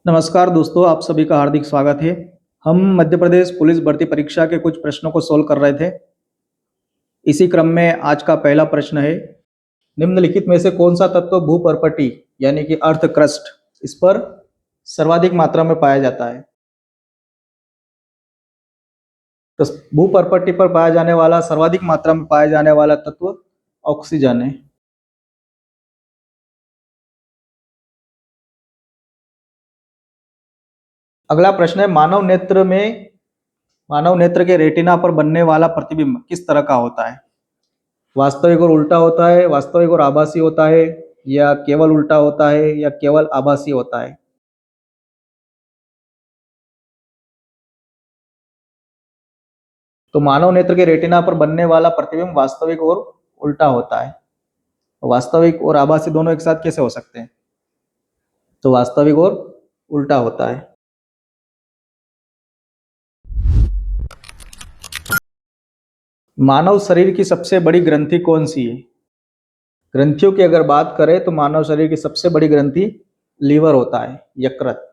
नमस्कार दोस्तों, आप सभी का हार्दिक स्वागत है। हम मध्य प्रदेश पुलिस भर्ती परीक्षा के कुछ प्रश्नों को सोल्व कर रहे थे। इसी क्रम में आज का पहला प्रश्न है, निम्नलिखित में से कौन सा तत्व भूपर्पटी यानी कि अर्थ क्रस्ट इस पर सर्वाधिक मात्रा में पाया जाता है। तो भूपर्पटी पर पाया जाने वाला सर्वाधिक मात्रा में पाया जाने वाला तत्व ऑक्सीजन है। अगला प्रश्न है, मानव नेत्र के रेटिना पर बनने वाला प्रतिबिंब किस तरह का होता है। वास्तविक और उल्टा होता है, वास्तविक और आभासी होता है, या केवल उल्टा होता है, या केवल आभासी होता है। तो मानव नेत्र के रेटिना पर बनने वाला प्रतिबिंब वास्तविक और उल्टा होता है। वास्तविक और आभासी दोनों एक साथ कैसे हो सकते हैं? तो वास्तविक और उल्टा होता है। मानव शरीर की सबसे बड़ी ग्रंथि कौन सी है? ग्रंथियों की अगर बात करें तो मानव शरीर की सबसे बड़ी ग्रंथि लीवर होता है, यकृत।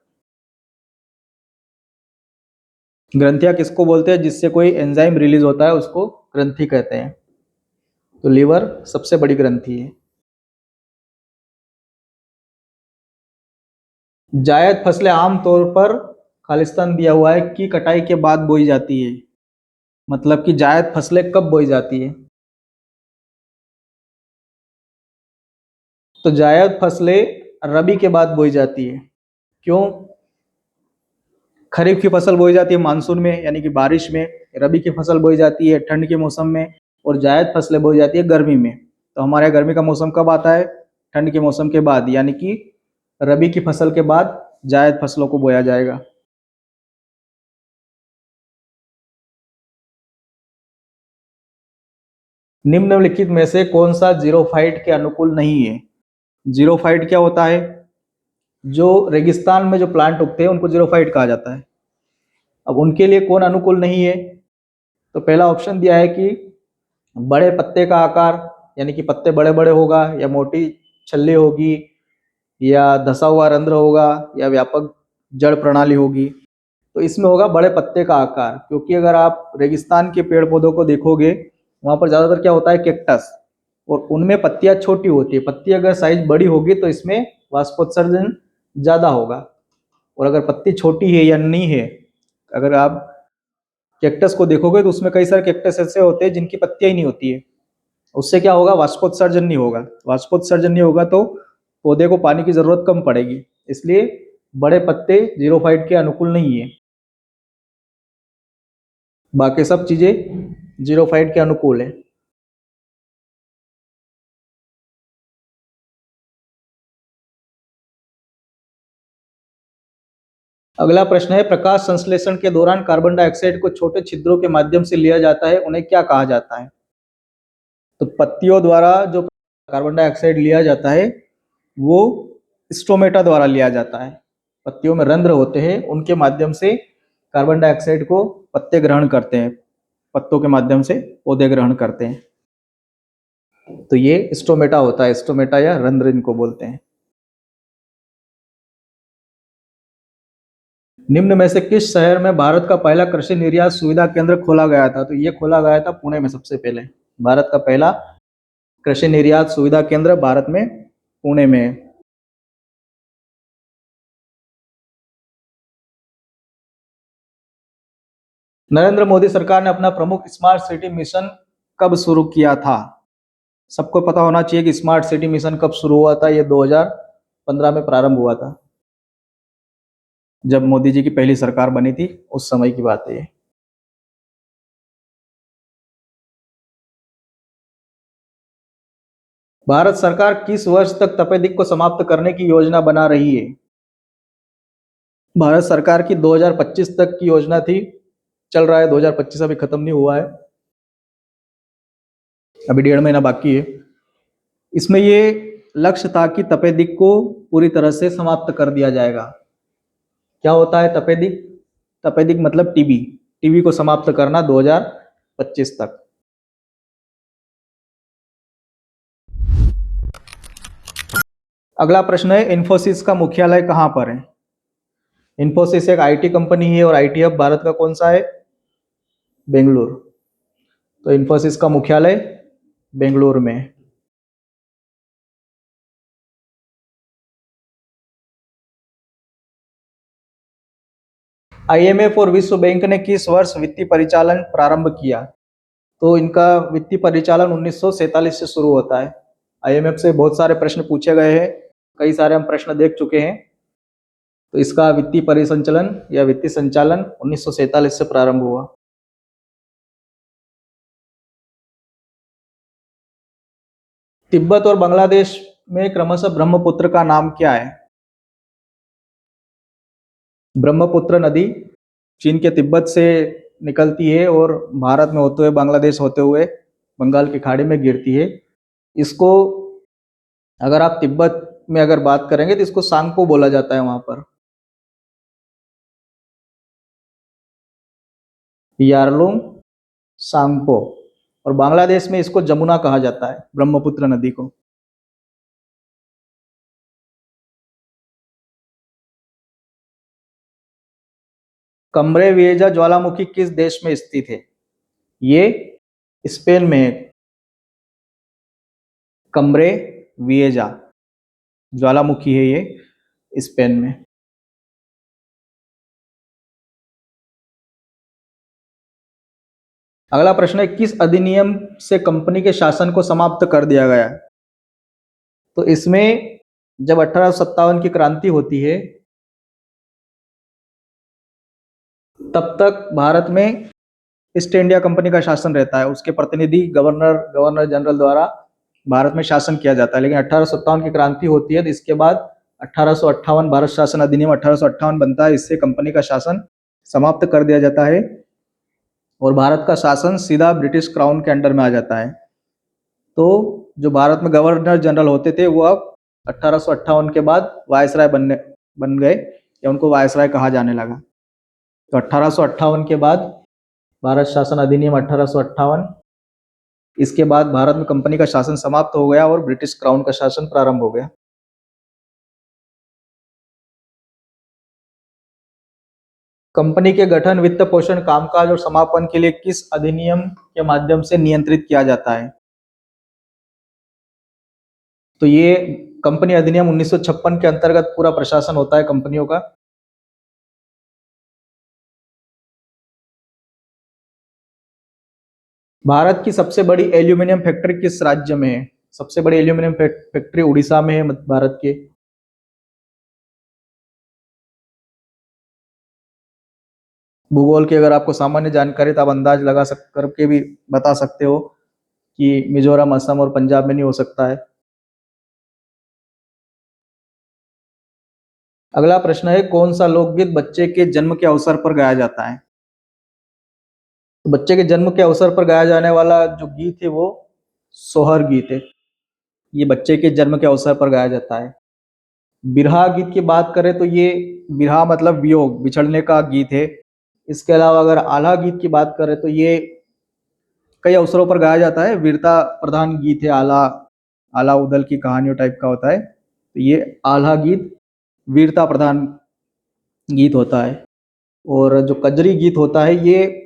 ग्रंथियां किसको बोलते हैं? जिससे कोई एंजाइम रिलीज होता है उसको ग्रंथि कहते हैं। तो लीवर सबसे बड़ी ग्रंथि है। जायद फसलें आमतौर पर खालिस्तान दिया हुआ है की कटाई के बाद बोई जाती है। मतलब कि जायद फसलें कब बोई जाती है? तो जायद फसलें रबी के बाद बोई जाती है। क्यों? खरीफ की फसल बोई जाती है मानसून में यानी कि बारिश में, रबी की फसल बोई जाती है ठंड के मौसम में, और जायद फसलें बोई जाती है गर्मी में। तो हमारे यहाँ गर्मी का मौसम कब आता है? ठंड के मौसम के बाद, यानी कि रबी की फसल के बाद जायद फसलों को बोया जाएगा। निम्नलिखित में से कौन सा जीरोफाइट के अनुकूल नहीं है? जीरोफाइट क्या होता है? जो रेगिस्तान में जो प्लांट उगते हैं उनको जीरोफाइट कहा जाता है। अब उनके लिए कौन अनुकूल नहीं है? तो पहला ऑप्शन दिया है कि बड़े पत्ते का आकार, यानी कि पत्ते बड़े बड़े होगा, या मोटी छल्ली होगी, या धसा हुआ रंध्र होगा, या व्यापक जड़ प्रणाली होगी। तो इसमें होगा बड़े पत्ते का आकार, क्योंकि अगर आप रेगिस्तान के पेड़ पौधों को देखोगे वहां पर ज्यादातर क्या होता है? कैक्टस, और उनमें पत्तियां छोटी होती है। पत्ती अगर साइज बड़ी होगी तो इसमें वाष्पोत्सर्जन ज्यादा होगा, और अगर पत्ती छोटी है या नहीं है, अगर आप कैक्टस को देखोगे तो उसमें कई सारे कैक्टस ऐसे होते हैं जिनकी पत्तियां ही नहीं होती है। उससे क्या होगा? वाष्पोत्सर्जन नहीं होगा। वाष्पोत्सर्जन नहीं होगा तो पौधे को पानी की जरूरत कम पड़ेगी। इसलिए बड़े पत्ते जीरोफाइट के अनुकूल नहीं है। बाकी सब चीजें जीरोफाइट के अनुकूल है। अगला प्रश्न है, प्रकाश संश्लेषण के दौरान कार्बन डाइऑक्साइड को छोटे छिद्रों के माध्यम से लिया जाता है, उन्हें क्या कहा जाता है? तो पत्तियों द्वारा जो कार्बन डाइऑक्साइड लिया जाता है वो स्टोमेटा द्वारा लिया जाता है। पत्तियों में रंध्र होते हैं, उनके माध्यम से कार्बन डाइऑक्साइड को पत्ते ग्रहण करते हैं, पत्तों के माध्यम से पौधे ग्रहण करते हैं। तो ये स्टोमेटा होता है, स्टोमेटा या रंध्र इनको बोलते हैं। निम्न में से किस शहर में भारत का पहला कृषि निर्यात सुविधा केंद्र खोला गया था? तो ये खोला गया था पुणे में सबसे पहले। भारत का पहला कृषि निर्यात सुविधा केंद्र भारत में पुणे में है। नरेंद्र मोदी सरकार ने अपना प्रमुख स्मार्ट सिटी मिशन कब शुरू किया था? सबको पता होना चाहिए कि स्मार्ट सिटी मिशन कब शुरू हुआ था। ये 2015 में प्रारंभ हुआ था, जब मोदी जी की पहली सरकार बनी थी, उस समय की बात है ये। भारत सरकार किस वर्ष तक तपेदिक को समाप्त करने की योजना बना रही है? भारत सरकार की 2025 तक की योजना थी, चल रहा है 2025, अभी खत्म नहीं हुआ है, अभी 1.5 महीना बाकी है। इसमें ये लक्ष्य था कि तपेदिक को पूरी तरह से समाप्त कर दिया जाएगा। क्या होता है तपेदिक? तपेदिक मतलब टीबी। टीबी को समाप्त करना 2025 तक। अगला प्रश्न है, इन्फोसिस का मुख्यालय कहां पर है? इन्फोसिस एक आईटी कंपनी है और आईटी हब भारत का कौन सा है? बेंगलुरु। तो इन्फोसिस का मुख्यालय बेंगलुरु में है। आईएमएफ और विश्व बैंक ने किस वर्ष वित्तीय परिचालन प्रारंभ किया? तो इनका वित्तीय परिचालन 1947 से शुरू होता है। आईएमएफ से बहुत सारे प्रश्न पूछे गए हैं, कई सारे हम प्रश्न देख चुके हैं। तो इसका वित्तीय परिसंचालन या वित्तीय संचालन 1947 से प्रारंभ हुआ। तिब्बत और बांग्लादेश में क्रमशः ब्रह्मपुत्र का नाम क्या है? ब्रह्मपुत्र नदी चीन के तिब्बत से निकलती है और भारत में होते हुए बांग्लादेश होते हुए बंगाल की खाड़ी में गिरती है। इसको अगर आप तिब्बत में अगर बात करेंगे तो इसको सांगपो बोला जाता है वहां पर, यारलुंग सांगपो। और बांग्लादेश में इसको जमुना कहा जाता है, ब्रह्मपुत्र नदी को। कमरे विएजा ज्वालामुखी किस देश में स्थित है? ये स्पेन में है। कमरे विएजा ज्वालामुखी है ये स्पेन में। अगला प्रश्न है, किस अधिनियम से कंपनी के शासन को समाप्त कर दिया गया? तो इसमें जब 1857 की क्रांति होती है तब तक भारत में ईस्ट इंडिया कंपनी का शासन रहता है। उसके प्रतिनिधि गवर्नर जनरल द्वारा भारत में शासन किया जाता है। लेकिन 1857 की क्रांति होती है तो इसके बाद 1858 भारत शासन अधिनियम 1858 बनता है। इससे कंपनी का शासन समाप्त कर दिया जाता है और भारत का शासन सीधा ब्रिटिश क्राउन के अंडर में आ जाता है। तो जो भारत में गवर्नर जनरल होते थे वो अब 1858 के बाद वायसराय बन गए या उनको वायसराय कहा जाने लगा। तो 1858 के बाद भारत शासन अधिनियम 1858, इसके बाद भारत में कंपनी का शासन समाप्त हो गया और ब्रिटिश क्राउन का शासन प्रारंभ हो गया। कंपनी के गठन, वित्त पोषण, कामकाज और समापन के लिए किस अधिनियम के माध्यम से नियंत्रित किया जाता है? तो ये कंपनी अधिनियम 1956 के अंतर्गत पूरा प्रशासन होता है कंपनियों का। भारत की सबसे बड़ी एल्यूमिनियम फैक्ट्री किस राज्य में है? सबसे बड़ी एल्यूमिनियम फैक्ट्री उड़ीसा में है भारत के। भूगोल की अगर आपको सामान्य जानकारी तो आप अंदाज लगा करके भी बता सकते हो कि मिजोरम, असम और पंजाब में नहीं हो सकता है। अगला प्रश्न है, कौन सा लोकगीत बच्चे के जन्म के अवसर पर गाया जाता है? तो बच्चे के जन्म के अवसर पर गाया जाने वाला जो गीत है वो सोहर गीत है। ये बच्चे के जन्म के अवसर पर गाया जाता है। बिरहा गीत की बात करें तो ये बिरहा मतलब वियोग, बिछड़ने का गीत है। इसके अलावा अगर आल्हा गीत की बात करें तो ये कई अवसरों पर गाया जाता है। वीरता प्रधान गीत है आल्हा, आल्हा उदल की कहानियों टाइप का होता है। तो ये आल्हा गीत वीरता प्रधान गीत होता है। और जो कजरी गीत होता है ये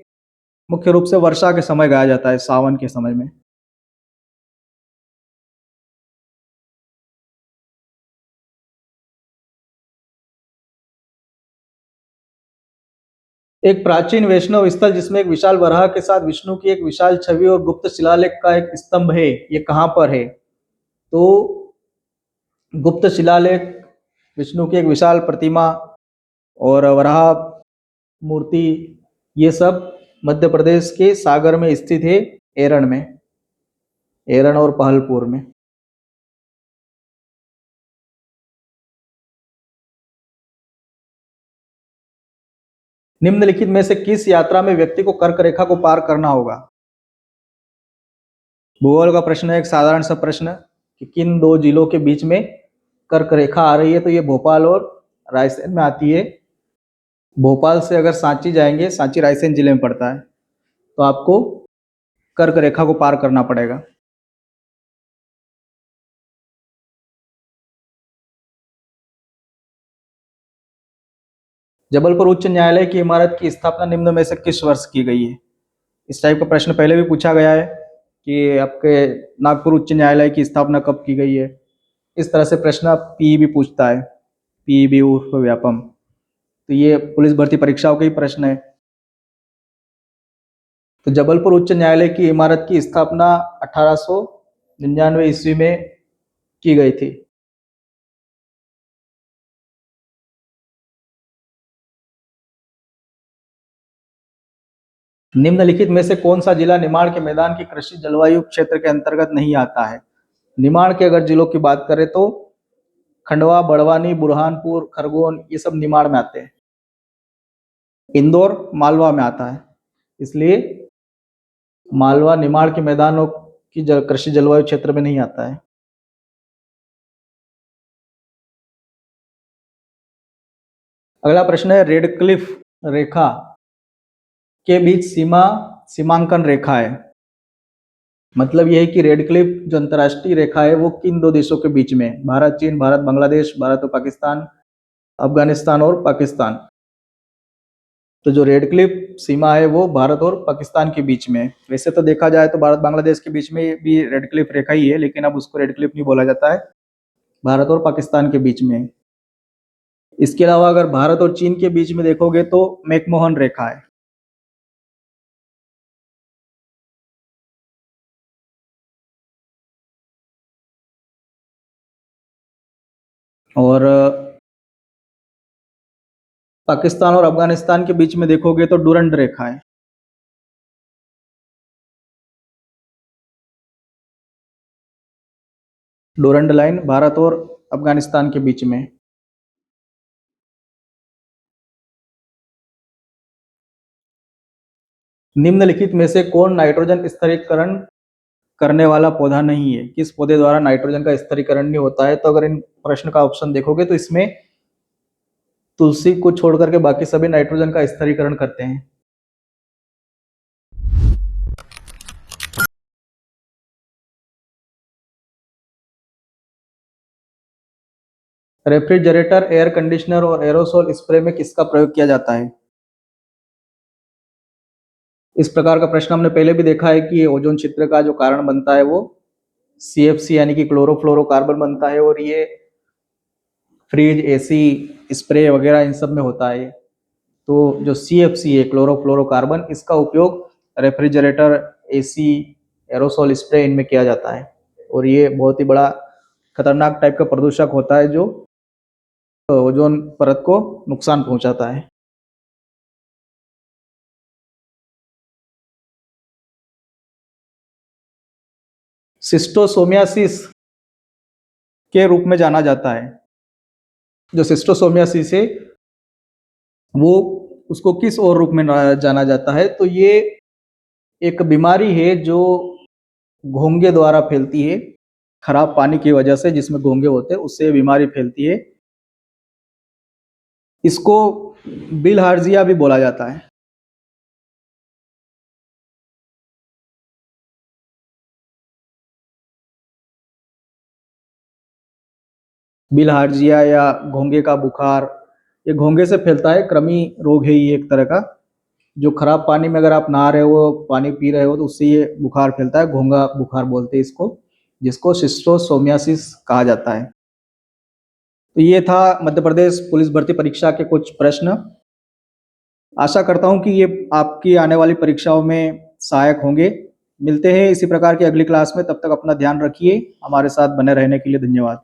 मुख्य रूप से वर्षा के समय गाया जाता है, सावन के समय में। एक प्राचीन वैष्णव स्थल जिसमें एक विशाल वराह के साथ विष्णु की एक विशाल छवि और गुप्त शिलालेख का एक स्तंभ है, ये कहाँ पर है? तो गुप्त शिलालेख, विष्णु की एक विशाल प्रतिमा और वराह मूर्ति, ये सब मध्य प्रदेश के सागर में स्थित है, एरण में, एरण और पहलपुर में। निम्नलिखित में से किस यात्रा में व्यक्ति को कर्क रेखा को पार करना होगा? भूगोल का प्रश्न है, एक साधारण सा प्रश्न कि किन दो जिलों के बीच में कर्क रेखा आ रही है? तो ये भोपाल और रायसेन में आती है। भोपाल से अगर सांची जाएंगे, सांची रायसेन जिले में पड़ता है, तो आपको कर्क रेखा को पार करना पड़ेगा। जबलपुर उच्च न्यायालय की इमारत की स्थापना निम्न में से किस वर्ष की गई है? इस टाइप का प्रश्न पहले भी पूछा गया है कि आपके नागपुर उच्च न्यायालय की स्थापना कब की गई है। इस तरह से प्रश्न पीईबी पूछता है, पीईबी उर्फ व्यापम। तो ये पुलिस भर्ती परीक्षाओं के ही प्रश्न है। तो जबलपुर उच्च न्यायालय की इमारत की स्थापना 1899 ईस्वी में की गई थी। निम्नलिखित में से कौन सा जिला निमाड़ के मैदान की कृषि जलवायु क्षेत्र के अंतर्गत नहीं आता है? निमाड़ के अगर जिलों की बात करें तो खंडवा, बड़वानी, बुरहानपुर, खरगोन, ये सब निमाड़ में आते हैं। इंदौर मालवा में आता है, इसलिए मालवा निमाड़ के मैदानों की कृषि जलवायु क्षेत्र में नहीं आता है। अगला प्रश्न है, रेडक्लिफ रेखा के बीच सीमांकन रेखा है। मतलब यह है कि रेडक्लिफ जो अंतरराष्ट्रीय रेखा है वो किन दो देशों के बीच में है? भारत चीन, भारत बांग्लादेश, भारत और पाकिस्तान, अफगानिस्तान और पाकिस्तान। तो जो रेडक्लिफ सीमा है वो भारत और पाकिस्तान के बीच में है। वैसे तो देखा जाए तो भारत बांग्लादेश के बीच में भी रेडक्लिफ रेखा ही है, लेकिन अब उसको रेडक्लिफ नहीं बोला जाता है, भारत और पाकिस्तान के बीच में है। इसके अलावा अगर भारत और चीन के बीच में देखोगे तो मैकमोहन रेखा है। और पाकिस्तान और अफगानिस्तान के बीच में देखोगे तो डुरंड रेखा है। डुरंड लाइन भारत और अफगानिस्तान के बीच में। निम्नलिखित में से कौन नाइट्रोजन स्थिरीकरण करने वाला पौधा नहीं है? किस पौधे द्वारा नाइट्रोजन का स्थिरीकरण नहीं होता है? तो अगर इन प्रश्न का ऑप्शन देखोगे तो इसमें तुलसी को छोड़ करके बाकी सभी नाइट्रोजन का स्थिरीकरण करते हैं। रेफ्रिजरेटर, एयर कंडीशनर और एरोसोल स्प्रे में किसका प्रयोग किया जाता है? इस प्रकार का प्रश्न हमने पहले भी देखा है कि ओजोन छिद्र का जो कारण बनता है वो CFC यानी कि क्लोरोफ्लोरोकार्बन बनता है, और ये फ्रिज, एसी, स्प्रे वगैरह इन सब में होता है। तो जो CFC है, क्लोरोफ्लोरोकार्बन, इसका उपयोग रेफ्रिजरेटर, एसी, एरोसोल स्प्रे इनमें किया जाता है, और ये बहुत ही बड़ा खतरनाक टाइप का प्रदूषक होता है जो ओजोन परत को नुकसान पहुंचाता है। सिस्टोसोमियासिस के रूप में जाना जाता है। जो सिस्टोसोमियासिस है वो उसको किस और रूप में जाना जाता है? तो ये एक बीमारी है जो घोंघे द्वारा फैलती है। खराब पानी की वजह से, जिसमें घोंघे होते हैं, उससे बीमारी फैलती है। इसको बिलहार्जिया भी बोला जाता है। बिलहार्जिया या घोंघे का बुखार, ये घोंघे से फैलता है, कृमि रोग है ये एक तरह का। जो खराब पानी में अगर आप नहा रहे हो, पानी पी रहे हो, तो उससे ये बुखार फैलता है, घोंघा बुखार बोलते हैं इसको, जिसको सिस्टोसोमियासिस कहा जाता है। तो ये था मध्य प्रदेश पुलिस भर्ती परीक्षा के कुछ प्रश्न। आशा करता हूं कि ये आपकी आने वाली परीक्षाओं में सहायक होंगे। मिलते हैं इसी प्रकार की अगली क्लास में, तब तक अपना ध्यान रखिए। हमारे साथ बने रहने के लिए धन्यवाद।